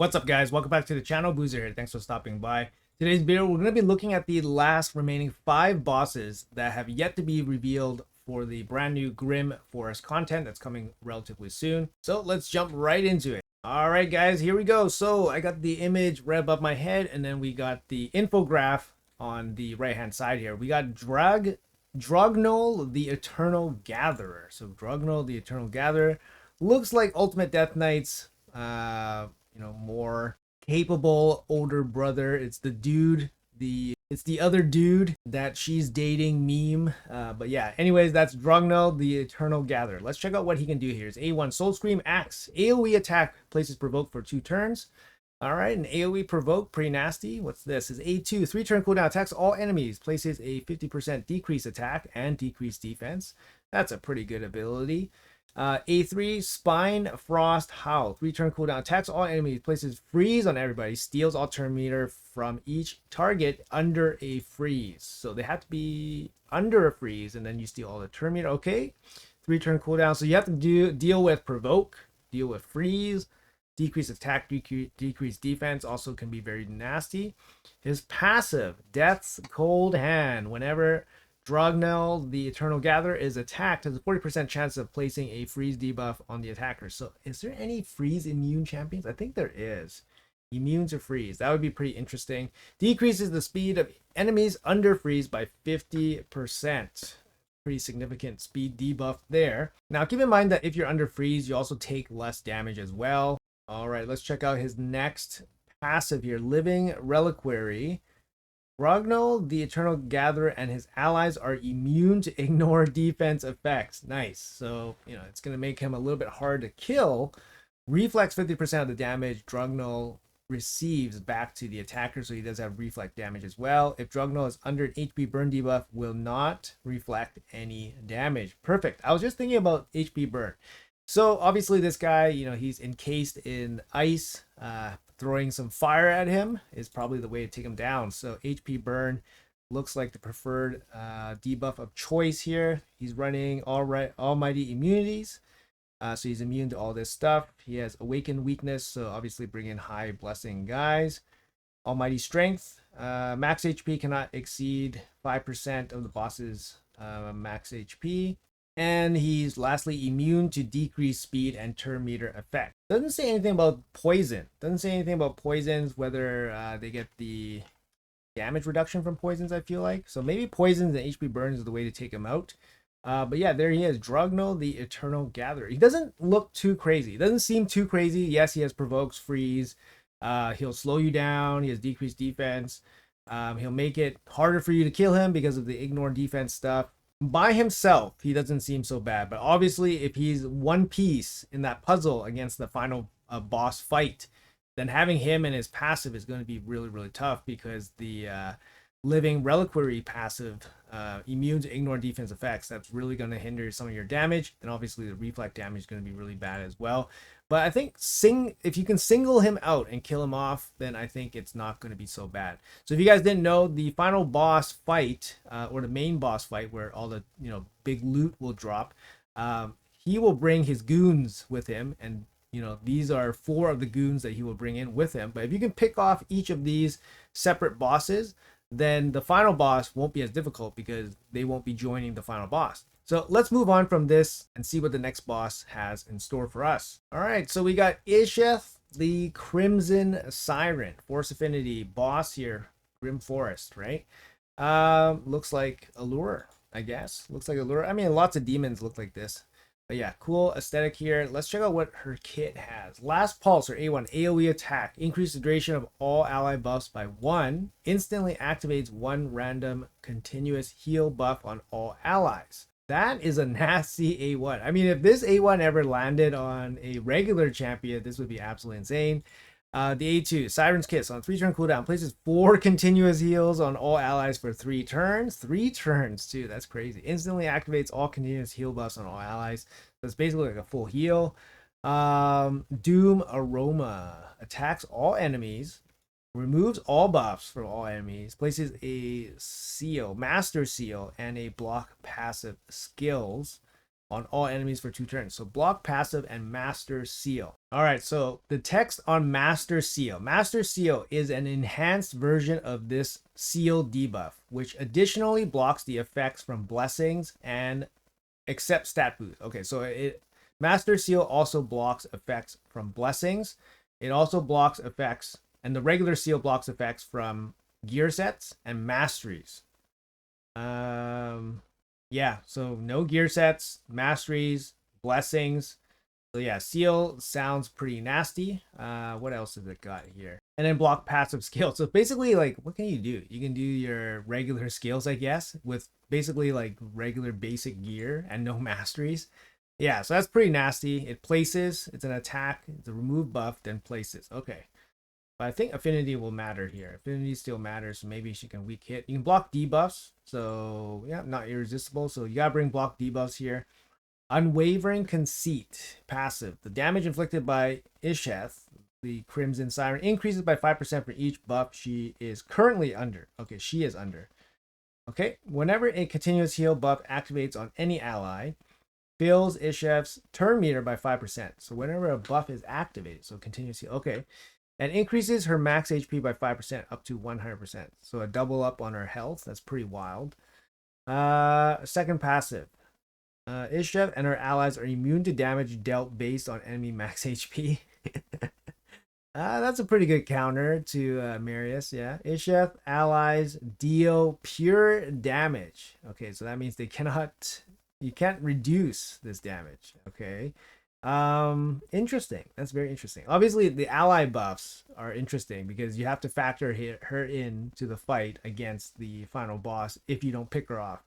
What's up, guys? Welcome back to the channel. Boozer here. Thanks for stopping by. Today's video, we're going to be looking at the last remaining 5 bosses that have yet to be revealed for the brand new Grim Forest content that's coming relatively soon. So let's jump right into it. All right, guys, here we go. So I got the image right above my head, and then we got the infograph on the right-hand side here. We got Draugnell, the Eternal Gatherer. So Draugnell, the Eternal Gatherer, looks like Ultimate Death Knight's more capable older brother. It's the dude, it's the other dude that she's dating meme. But yeah, anyways, that's Draugnell, the Eternal Gatherer. Let's check out what he can do here. It's A1 Soul Scream, Axe, AoE attack, places provoke for 2 turns. All right, an AoE provoke, pretty nasty. What's this? Is A2, 3-turn cooldown, attacks all enemies, places a 50% decrease attack and decrease defense. That's a pretty good ability. A3, Spine, Frost, Howl. 3-turn cooldown, attacks all enemies, places freeze on everybody, steals all turn meter from each target under a freeze. So they have to be under a freeze, and then you steal all the turn meter. Okay, 3-turn cooldown. So you have to deal with provoke, deal with freeze, decrease attack, decrease defense. Also can be very nasty. His passive, Death's Cold Hand. Whenever Draugnell, the Eternal Gatherer, is attacked, has a 40% chance of placing a freeze debuff on the attacker. So is there any freeze immune champions? I think there is. Immune to freeze. That would be pretty interesting. Decreases the speed of enemies under freeze by 50%. Pretty significant speed debuff there. Now keep in mind that if you're under freeze, you also take less damage as well. All right, let's check out his next passive here. Living Reliquary. Draugnell, the Eternal Gatherer, and his allies are immune to ignore defense effects. Nice. So, it's going to make him a little bit hard to kill. Reflex 50% of the damage Draugnell receives back to the attacker, so he does have reflect damage as well. If Draugnell is under an HP burn debuff, will not reflect any damage. Perfect. I was just thinking about HP burn. So, obviously, this guy, he's encased in ice. Throwing some fire at him is probably the way to take him down. So HP burn looks like the preferred debuff of choice here. He's running almighty immunities, so he's immune to all this stuff. He has awakened weakness, so obviously bring in high blessing guys. Almighty strength, max HP cannot exceed 5% of the boss's max HP. And he's lastly immune to decreased speed and turn meter effect. Doesn't say anything about poison. Doesn't say anything about poisons, whether they get the damage reduction from poisons, I feel like. So maybe poisons and HP burns is the way to take him out. But yeah, there he is. Draugnell, the Eternal Gatherer. He doesn't look too crazy. He doesn't seem too crazy. Yes, he has provokes, freeze. He'll slow you down. He has decreased defense. He'll make it harder for you to kill him because of the ignore defense stuff. By himself, he doesn't seem so bad, but obviously if he's one piece in that puzzle against the final boss fight, then having him and his passive is going to be really, really tough, because the Living Reliquary passive, immune to ignore defense effects, that's really going to hinder some of your damage, and obviously the reflect damage is going to be really bad as well. But I think if you can single him out and kill him off, then I think it's not going to be so bad. So if you guys didn't know, the final boss fight, or the main boss fight where all the big loot will drop, he will bring his goons with him, and these are 4 of the goons that he will bring in with him. But if you can pick off each of these separate bosses, then the final boss won't be as difficult, because they won't be joining the final boss. So let's move on from this and see what the next boss has in store for us. All right, so we got Isheth, the Crimson Siren, Force Affinity boss here, Grim Forest, right? Looks like Allure, I guess. Looks like Allure. I mean, lots of demons look like this. But yeah, cool aesthetic here. Let's check out what her kit has. Last Pulse, or A1, AoE attack. Increase the duration of all ally buffs by 1. Instantly activates 1 random continuous heal buff on all allies. That is a nasty A1. I mean, if this A1 ever landed on a regular champion, this would be absolutely insane. The A2, Siren's Kiss, on 3-turn cooldown, places 4 continuous heals on all allies for 3 turns. 3 turns, too. That's crazy. Instantly activates all continuous heal buffs on all allies. So it's basically like a full heal. Doom Aroma, attacks all enemies, removes all buffs from all enemies, places a seal, master seal, and a block passive skills. on all enemies for 2 turns. So block, passive, and master seal. All right, so the text on master seal. Master seal is an enhanced version of this seal debuff, which additionally blocks the effects from blessings and accepts stat boost. Okay, so master seal also blocks effects from blessings. It also blocks effects, and the regular seal blocks effects from gear sets and masteries. Yeah, so no gear sets, masteries, blessings. So yeah, seal sounds pretty nasty. What else has it got here? And then block passive skill. So basically, like, what can you do? You can do your regular skills, I guess, with basically like regular basic gear and no masteries. Yeah, so that's pretty nasty. It places, it's an attack, it's a remove buff, then places. Okay. But I think affinity will matter here. Affinity still matters, so maybe she can weak hit. You can block debuffs, so yeah, not irresistible. So you gotta bring block debuffs here. Unwavering conceit, passive. The damage inflicted by Isheth, the Crimson Siren, increases by 5% for each buff she is currently under. Okay, she is under. Okay, whenever a continuous heal buff activates on any ally, fills Isheth's turn meter by 5%. So whenever a buff is activated, so continuous heal. Okay. And increases her max HP by 5% up to 100%. So a double up on her health. That's pretty wild. Second passive. Isheth and her allies are immune to damage dealt based on enemy max HP. That's a pretty good counter to Marius. Yeah. Isheth allies deal pure damage. Okay, so that means you can't reduce this damage. Okay. Interesting. That's very interesting. Obviously the ally buffs are interesting because you have to factor her in to the fight against the final boss if you don't pick her off.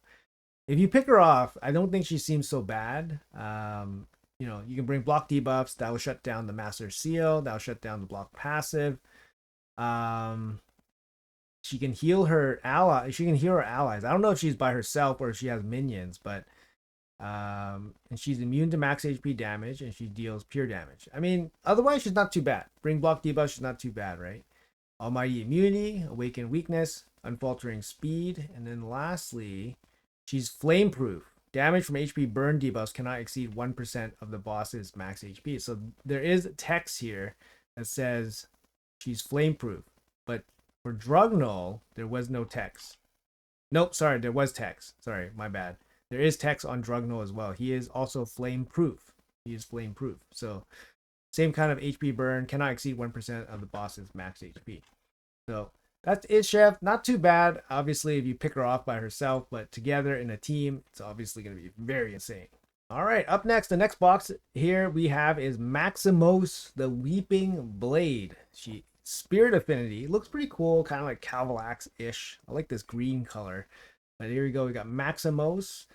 If you pick her off, I don't think she seems so bad. You can bring block debuffs that will shut down the master seal, that will shut down the block passive. She can heal her allies. I don't know if she's by herself or if she has minions, but and she's immune to max HP damage, and she deals pure damage. I mean, otherwise she's not too bad. Bring block debuff, she's not too bad, right? Almighty immunity, awaken weakness, unfaltering speed, and then lastly, she's flame proof. Damage from HP burn debuffs cannot exceed 1% of the boss's max HP. So there is text here that says she's flame proof, but for Draugnell, there was no text. Nope, sorry, there was text. Sorry, my bad. There is text on Draugnell as well. He is also flame proof. So same kind of HP burn, cannot exceed 1% of the boss's max HP. So that's Isheth. Not too bad, obviously, if you pick her off by herself, but together in a team, it's obviously going to be very insane. All right, up next, the next box here we have is Maximos, the Weeping Blade. Spirit affinity. Looks pretty cool, kind of like Calvalax-ish. I like this green color. But here we go. We got Maximos.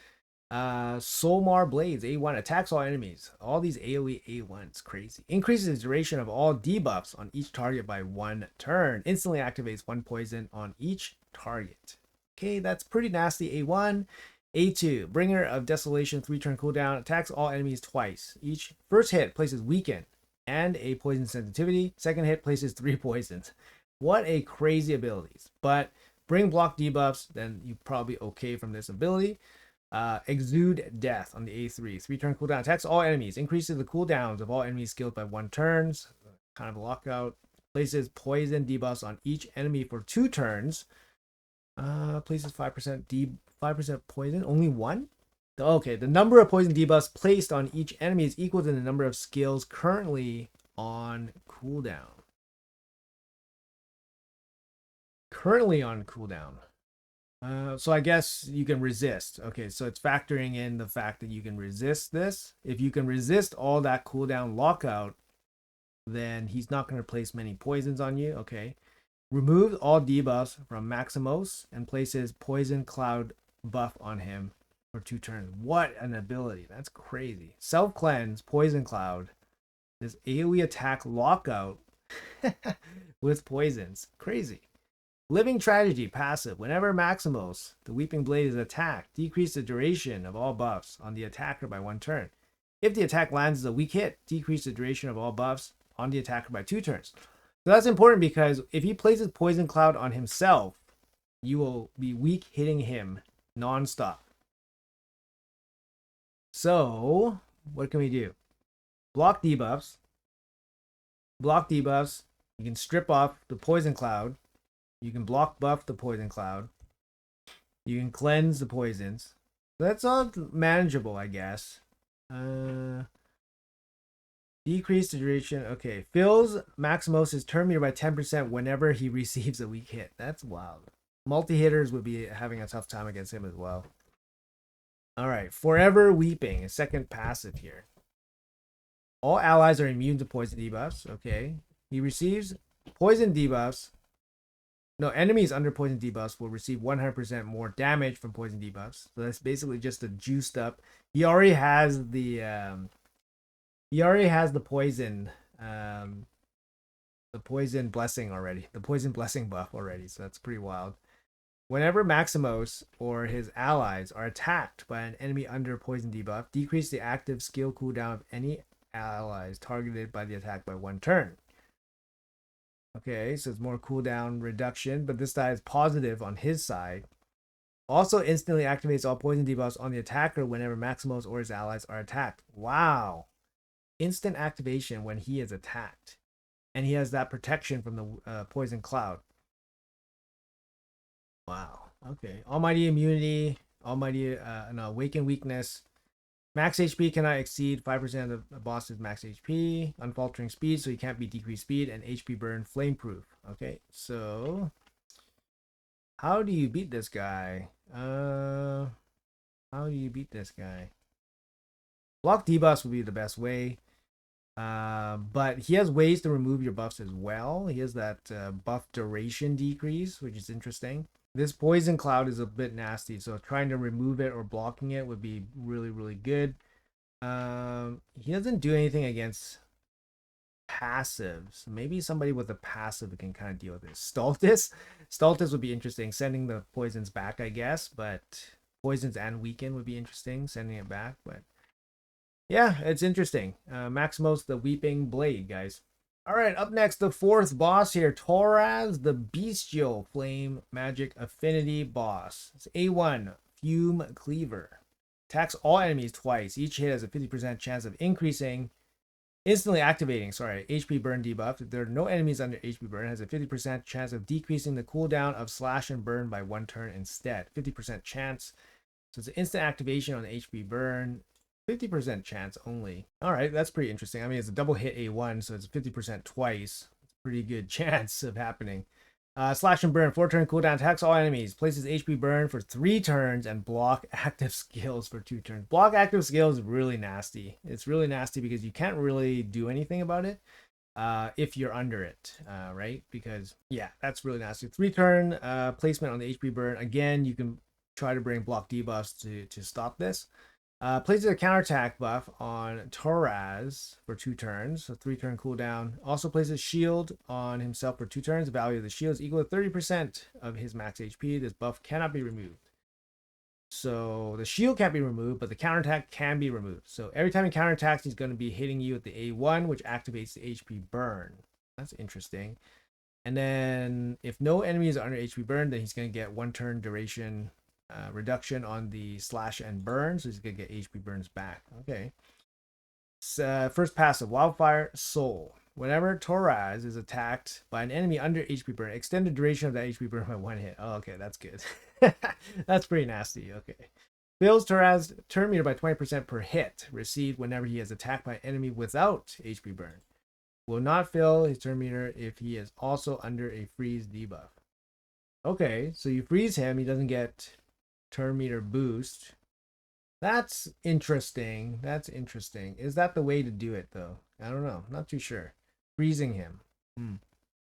Solmar Blades, A1. Attacks all enemies. All these AoE A1s. Crazy. Increases the duration of all debuffs on each target by 1 turn. Instantly activates 1 poison on each target. Okay, that's pretty nasty. A1. A2. Bringer of Desolation, 3-turn cooldown. Attacks all enemies twice. Each first hit places weaken and a poison sensitivity. Second hit places 3 poisons. What a crazy abilities. But bring block debuffs, then you're probably okay from this ability. Exude Death on the A3. 3-turn cooldown. Attacks all enemies. Increases the cooldowns of all enemies skilled by 1 turns. Kind of a lockout. Places poison debuffs on each enemy for 2 turns. Places 5% poison. Only 1? Okay, the number of poison debuffs placed on each enemy is equal to the number of skills currently on cooldown. So I guess you can resist. Okay, so it's factoring in the fact that you can resist this. If you can resist all that cooldown lockout, then he's not going to place many poisons on you. Okay. Removes all debuffs from Maximos and places poison cloud buff on him for 2 turns. What an ability. That's crazy. Self cleanse, poison cloud. This AoE attack lockout with poisons. Crazy. Living Tragedy, passive. Whenever Maximos, the Weeping Blade, is attacked, decrease the duration of all buffs on the attacker by 1 turn. If the attack lands as a weak hit, decrease the duration of all buffs on the attacker by 2 turns. So that's important because if he places Poison Cloud on himself, you will be weak hitting him non-stop. So what can we do? Block debuffs. Block debuffs. You can strip off the poison cloud. You can block buff the poison cloud. You can cleanse the poisons. That's all manageable, I guess. Decrease the duration. Okay. Fills Maximos' turn meter by 10% whenever he receives a weak hit. That's wild. Multi-hitters would be having a tough time against him as well. All right. Forever Weeping. A second passive here. All allies are immune to poison debuffs. Okay. He receives poison debuffs. No, enemies under poison debuffs will receive 100% more damage from poison debuffs. So that's basically just a juiced up. He already has the poison blessing already. The poison blessing buff already. So that's pretty wild. Whenever Maximos or his allies are attacked by an enemy under poison debuff, decrease the active skill cooldown of any allies targeted by the attack by 1 turn. Okay, so it's more cooldown reduction, but this die is positive on his side. Also instantly activates all poison debuffs on the attacker whenever Maximos or his allies are attacked. Wow. Instant activation when he is attacked. And he has that protection from the poison cloud. Wow. Okay. Almighty immunity. Almighty awaken weakness. Max HP cannot exceed 5% of the boss's max HP. Unfaltering speed, so he can't be decreased speed. And HP burn flameproof. Okay, so how do you beat this guy? How do you beat this guy? Block debuffs would be the best way. But he has ways to remove your buffs as well. He has that buff duration decrease, which is interesting. This poison cloud is a bit nasty, so trying to remove it or blocking it would be really, really good. He doesn't do anything against passives. Maybe somebody with a passive can kind of deal with this. Stultus would be interesting. Sending the poisons back, I guess, but poisons and weaken would be interesting. Sending it back, but yeah, it's interesting. Maximos the Weeping Blade, guys. All right, up next, the fourth boss here, Torres, the Bestial Flame Magic Affinity Boss. It's A1, Fume Cleaver. Attacks all enemies twice. Each hit has a 50% chance of increasing, instantly activating, HP burn debuff. If there are no enemies under HP burn, it has a 50% chance of decreasing the cooldown of slash and burn by 1 turn instead. 50% chance. So it's an instant activation on HP burn. 50% chance only. All right, that's pretty interesting. I mean, it's a double hit A1, so it's 50% twice. It's a pretty good chance of happening. Slash and burn, 4 turn cooldown, attacks all enemies, places HP burn for 3 turns, and block active skills for 2 turns. Block active skills is really nasty. It's really nasty because you can't really do anything about it if you're under it, right? Because, yeah, that's really nasty. 3 turn placement on the HP burn. Again, you can try to bring block debuffs to stop this. Places a counterattack buff on Torres for 2 turns, so 3 turn cooldown. Also places shield on himself for 2 turns. The value of the shield is equal to 30% of his max HP. This buff cannot be removed. So the shield can't be removed, but the counterattack can be removed. So every time he counterattacks, he's going to be hitting you with the A1, which activates the HP burn. That's interesting. And then if no enemies are under HP burn, then he's going to get 1 turn duration reduction on the slash and burn, so he's gonna get HP burns back. Okay. So, first passive, Wildfire Soul. Whenever Torres is attacked by an enemy under HP burn, extend the duration of that HP burn by 1 hit. Oh, okay, that's good. That's pretty nasty. Okay. Fills Torres turn meter by 20% per hit received whenever he is attacked by an enemy without HP burn. Will not fill his turn meter if he is also under a freeze debuff. Okay, so you freeze him, he doesn't get turn meter boost. That's interesting. That's interesting. Is that the way to do it though? I don't know. Not too sure. Freezing him.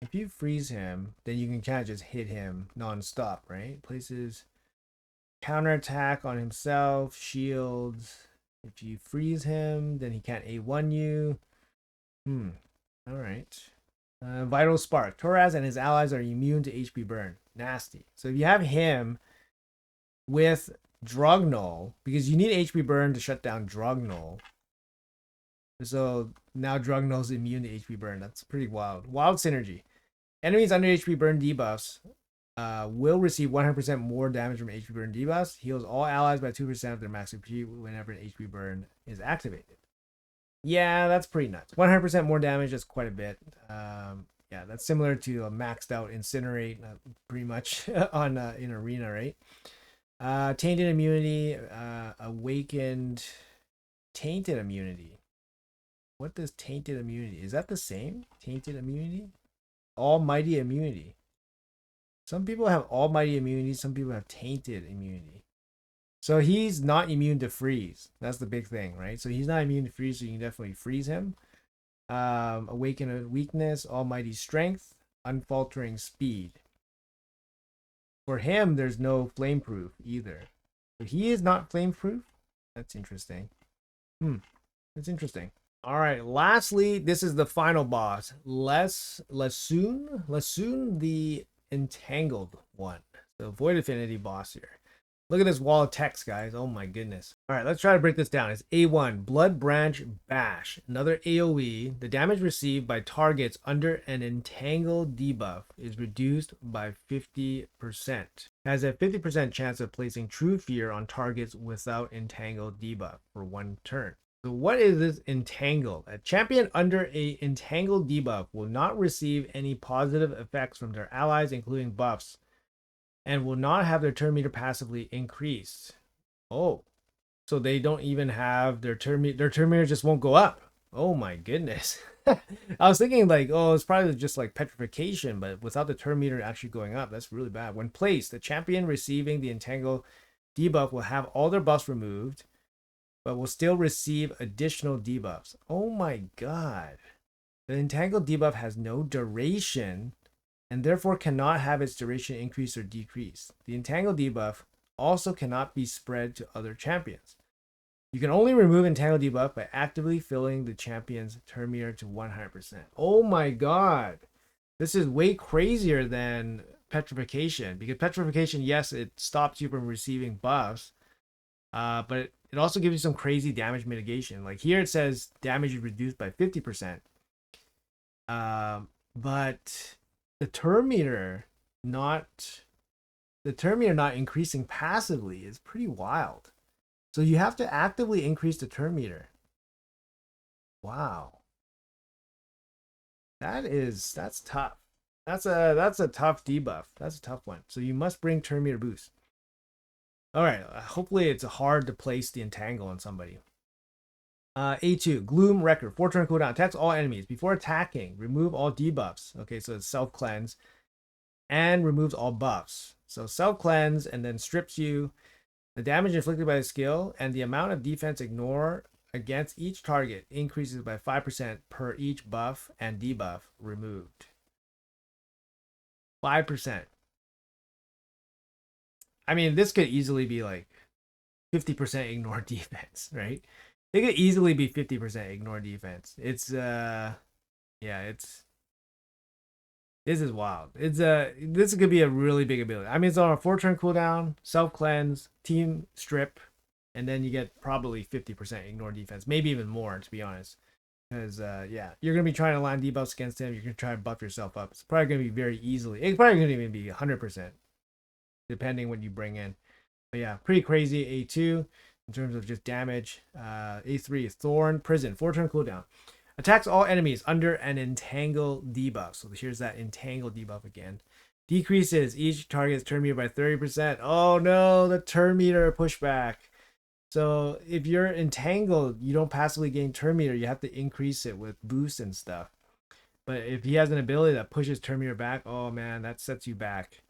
If you freeze him, then you can kind of just hit him non-stop, right? Places counterattack on himself, shields. If you freeze him, then he can't A1 you. All right. Vital Spark. Torres and his allies are immune to HP burn. Nasty. So if you have him with Draugnell, because you need HP burn to shut down Draugnell. So now Draugnell's immune to HP burn. That's pretty wild. Wild synergy. Enemies under HP burn debuffs will receive 100% more damage from HP burn debuffs. Heals all allies by 2% of their max HP whenever an HP burn is activated. Yeah, that's pretty nuts. 100% more damage, that's quite a bit. Yeah, that's similar to a maxed out Incinerate, pretty much on in Arena, right? Tainted immunity, awakened, tainted immunity. What does tainted immunity? Is that the same? Tainted immunity? Almighty immunity. Some people have almighty immunity, some people have tainted immunity. So he's not immune to freeze. That's the big thing, right? So he's not immune to freeze, so you can definitely freeze him. Awaken a weakness, almighty strength, unfaltering speed. For him, there's no flameproof either. But he is not flameproof? That's interesting. That's interesting. All right, lastly, this is the final boss. Leshun, the entangled one. The Void Affinity boss here. Look at this wall of text, guys. Oh my goodness. All right, let's try to break this down. It's A1, Blood Branch Bash. Another AoE. The damage received by targets under an entangled debuff is reduced by 50%. Has a 50% chance of placing True Fear on targets without entangled debuff for 1 turn. So what is this entangled? A champion under a entangled debuff will not receive any positive effects from their allies, including buffs, and will not have their turn meter passively increased. Oh, so they don't even have their turn meter. Their turn meter just won't go up. Oh my goodness. I was thinking like, oh, it's probably just like petrification, but without the turn meter actually going up, that's really bad. When placed, the champion receiving the entangled debuff will have all their buffs removed, but will still receive additional debuffs. Oh my god. The entangled debuff has no duration and therefore cannot have its duration increase or decrease. The entangled debuff also cannot be spread to other champions. You can only remove entangled debuff by actively filling the champion's turn meter to 100%. Oh my god. This is way crazier than petrification, because petrification, yes, it stops you from receiving buffs, but it also gives you some crazy damage mitigation. Like here it says damage is reduced by 50%. But the turn meter not increasing passively is pretty wild. So you have to actively increase the turn meter. Wow. That's tough. That's a tough debuff. That's a tough one. So you must bring turn meter boost. All right, hopefully it's hard to place the entangle on somebody. A2, Gloom Record, 4 turn cooldown. Attacks all enemies. Before attacking, remove all debuffs. Okay, so it's self-cleanse. And removes all buffs. So self-cleanse and then strips you. The damage inflicted by the skill and the amount of defense ignore against each target increases by 5% per each buff and debuff removed. 5%. I mean, this could easily be like 50% ignore defense, right? It could easily be 50% ignore defense. It's yeah, this is wild. This could be a really big ability. I mean, it's on a 4-turn cooldown, self-cleanse, team strip, and then you get probably 50% ignore defense, maybe even more, to be honest. Because yeah, you're gonna be trying to land debuffs against him. You're gonna try to buff yourself up. It's probably gonna be very easily. It's probably gonna even be 100%, depending what you bring in. But yeah, pretty crazy. A2 in terms of just damage. A3 is Thorn Prison, 4-turn cooldown. Attacks all enemies under an entangle debuff. So here's that entangle debuff again. Decreases each target's turn meter by 30%. Oh no, the turn meter pushback. So if you're entangled, you don't passively gain turn meter. You have to increase it with boosts and stuff. But if he has an ability that pushes turn meter back, oh man, that sets you back.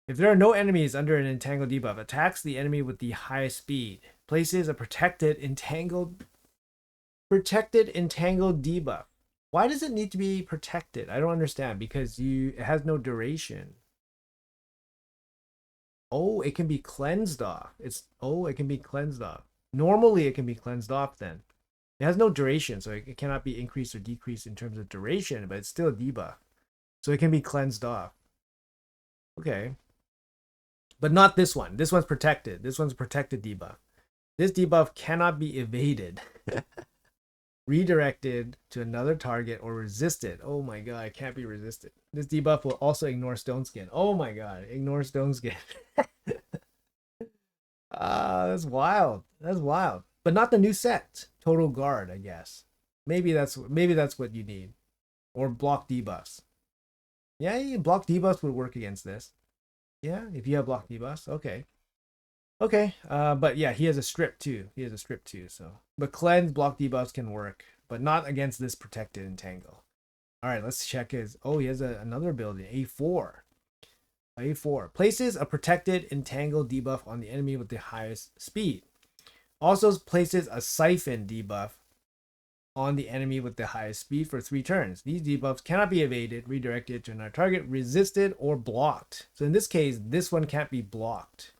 If there are no enemies under an entangled debuff, attacks the enemy with the highest speed. Places a protected entangled debuff. Why does it need to be protected? I don't understand, because it has no duration. Oh, it can be cleansed off. It can be cleansed off. Normally it can be cleansed off then. It has no duration, so it cannot be increased or decreased in terms of duration, but it's still a debuff. So it can be cleansed off. Okay. But not this one. This one's protected. This one's a protected debuff. This debuff cannot be evaded. redirected to another target or resisted. Oh my god, it can't be resisted. This debuff will also ignore Stone Skin. Oh my god, ignore Stone Skin. That's wild. That's wild. But not the new set. Total Guard, I guess. Maybe that's what you need. Or block debuffs. Yeah, block debuffs would work against this. Yeah, if you have block debuffs, okay. Okay, but yeah, he has a strip too. So, but cleanse block debuffs can work, but not against this protected entangle. All right, let's check his. Oh, he has another ability, A4. A4 places a protected entangle debuff on the enemy with the highest speed. Also places a siphon debuff on the enemy with the highest speed for 3 turns. These debuffs cannot be evaded, redirected to another target, resisted, or blocked. So in this case, this one can't be blocked.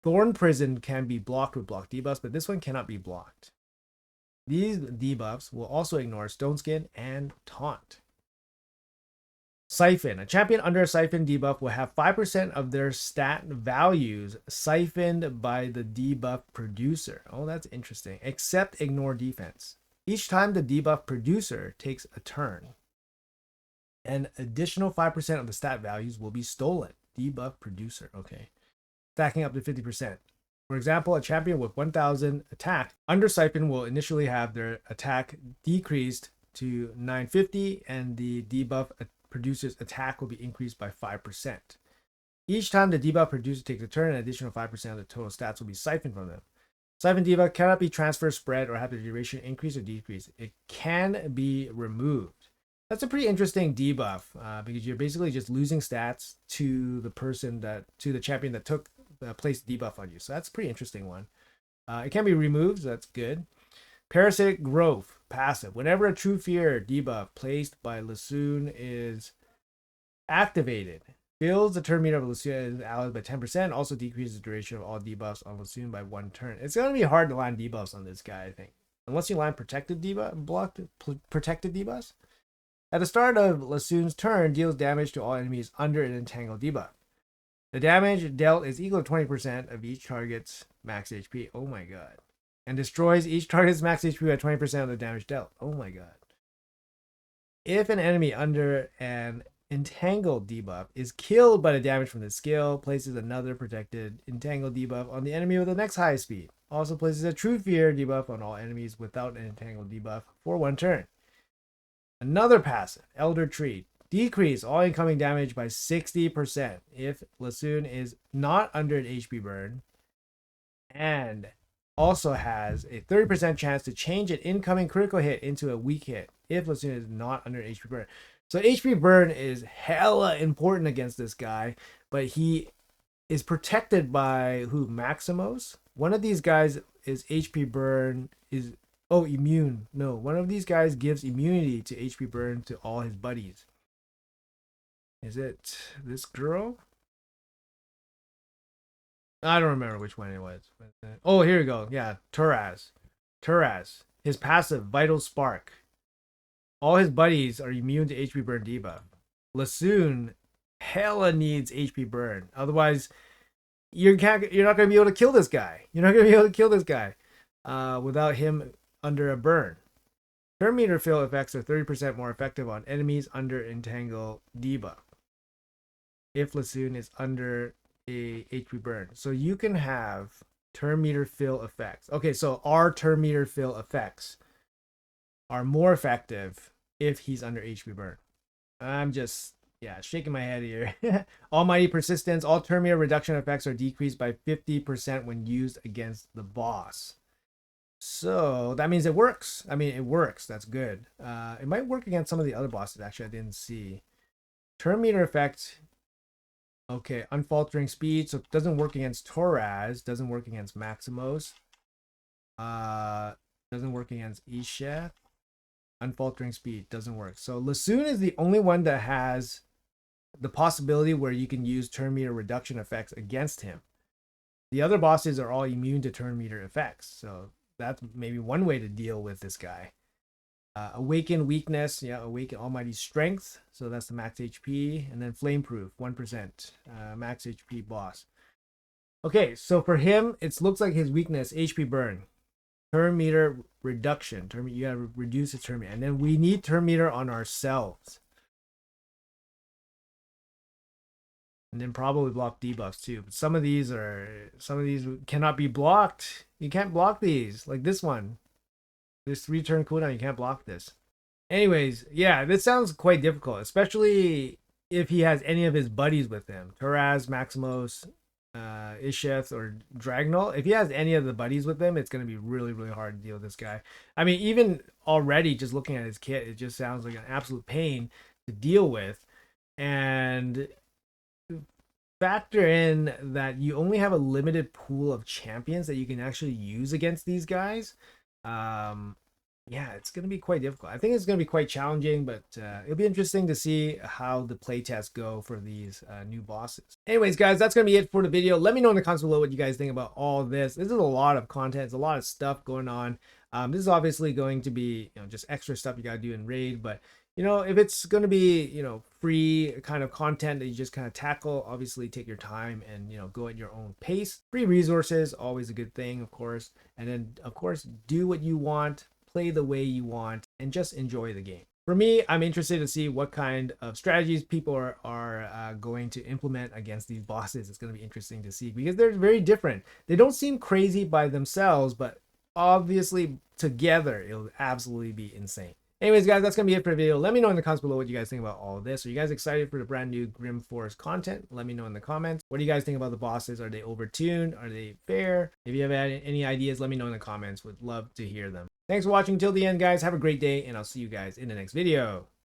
Thorn Prison can be blocked with block debuffs, but this one cannot be blocked. These debuffs will also ignore Stone Skin and Taunt. Siphon. A champion under a Siphon debuff will have 5% of their stat values siphoned by the debuff producer. Oh, that's interesting. Except ignore defense. Each time the debuff producer takes a turn, an additional 5% of the stat values will be stolen. Debuff producer. Okay. Stacking up to 50%. For example, a champion with 1000 attack under Siphon will initially have their attack decreased to 950, and the debuff producer's attack will be increased by 5%. Each time the debuff producer takes a turn, an additional 5% of the total stats will be siphoned from them. Siphon debuff cannot be transfer, spread, or have the duration increase or decrease. It can be removed. That's a pretty interesting debuff because you're basically just losing stats to the champion that took placed debuff on you. So that's a pretty interesting one. It can be removed, so that's good. Parasitic Growth passive. Whenever a True Fear debuff placed by Leshun is activated, fills the turn meter of Leshun allies by 10%, also decreases the duration of all debuffs on Leshun by 1 turn. It's going to be hard to land debuffs on this guy, I think. Unless you land protected debuffs. At the start of Leshun's turn, deals damage to all enemies under an entangled debuff. The damage dealt is equal to 20% of each target's max HP. Oh my god. And destroys each target's max HP by 20% of the damage dealt. Oh my god. If an enemy under an entangled debuff is killed by the damage from the skill, places another protected entangled debuff on the enemy with the next highest speed. Also places a True Fear debuff on all enemies without an entangled debuff for 1 turn. Another passive, Elder Tree. Decrease all incoming damage by 60% if Leshun is not under an HP burn, and also has a 30% chance to change an incoming critical hit into a weak hit if Leshun is not under an HP burn. So HP burn is hella important against this guy, but he is protected by who? Maximos? One of these guys is HP burn is immune. No, one of these guys gives immunity to HP burn to all his buddies. Is it this girl? I don't remember which one it was. Oh, here we go. Yeah, Torres. His passive, Vital Spark. All his buddies are immune to HP burn debuff. Leshun hella needs HP burn. Otherwise, you're not going to be able to kill this guy. Without him under a burn. Turn meter fill effects are 30% more effective on enemies under entangle debuff if Leshun is under a HP burn. So you can have turn meter fill effects. Okay, so our turn meter fill effects are more effective if he's under HP burn. I'm just shaking my head here. Almighty Persistence. All turn meter reduction effects are decreased by 50% when used against the boss. So that means it works. It works. That's good. It might work against some of the other bosses. Actually, I didn't see. Turn meter effect. Okay, unfaltering speed. So it doesn't work against Torres. Doesn't work against Maximos. Doesn't work against Isheth. Unfaltering speed doesn't work. So Leshun is the only one that has the possibility where you can use turn meter reduction effects against him. The other bosses are all immune to turn meter effects. So that's maybe one way to deal with this guy. Awaken Weakness, Awaken Almighty Strength, so that's the max HP, and then Flame Proof, 1%, max HP boss. Okay, so for him, it looks like his weakness, HP burn. Turn meter reduction. You gotta reduce the turn meter. And then we need turn meter on ourselves. And then probably block debuffs too. But some of these cannot be blocked. You can't block these. Like this one. This 3-turn cooldown, you can't block this. Anyways, yeah, this sounds quite difficult, especially if he has any of his buddies with him. Torres, Maximos, Isheth, or Draugnell. If he has any of the buddies with him, it's going to be really, really hard to deal with this guy. I mean, even already just looking at his kit, it just sounds like an absolute pain to deal with. And factor in that you only have a limited pool of champions that you can actually use against these guys. Yeah, it's going to be quite difficult. I think it's going to be quite challenging, but it'll be interesting to see how the playtests go for these new bosses. Anyways, guys, that's going to be it for the video. Let me know in the comments below what you guys think about all of this. This is a lot of content. It's a lot of stuff going on. This is obviously going to be, just extra stuff you got to do in Raid, but if it's going to be, free kind of content that you just kind of tackle, obviously take your time and, go at your own pace. Free resources, always a good thing, of course. And then, of course, do what you want, play the way you want, and just enjoy the game. For me, I'm interested to see what kind of strategies people are going to implement against these bosses. It's going to be interesting to see because they're very different. They don't seem crazy by themselves, but obviously together, it'll absolutely be insane. Anyways, guys, that's going to be it for the video. Let me know in the comments below what you guys think about all of this. Are you guys excited for the brand new Grim Forest content? Let me know in the comments. What do you guys think about the bosses? Are they overtuned? Are they fair? If you have any ideas, let me know in the comments. Would love to hear them. Thanks for watching till the end, guys. Have a great day, and I'll see you guys in the next video.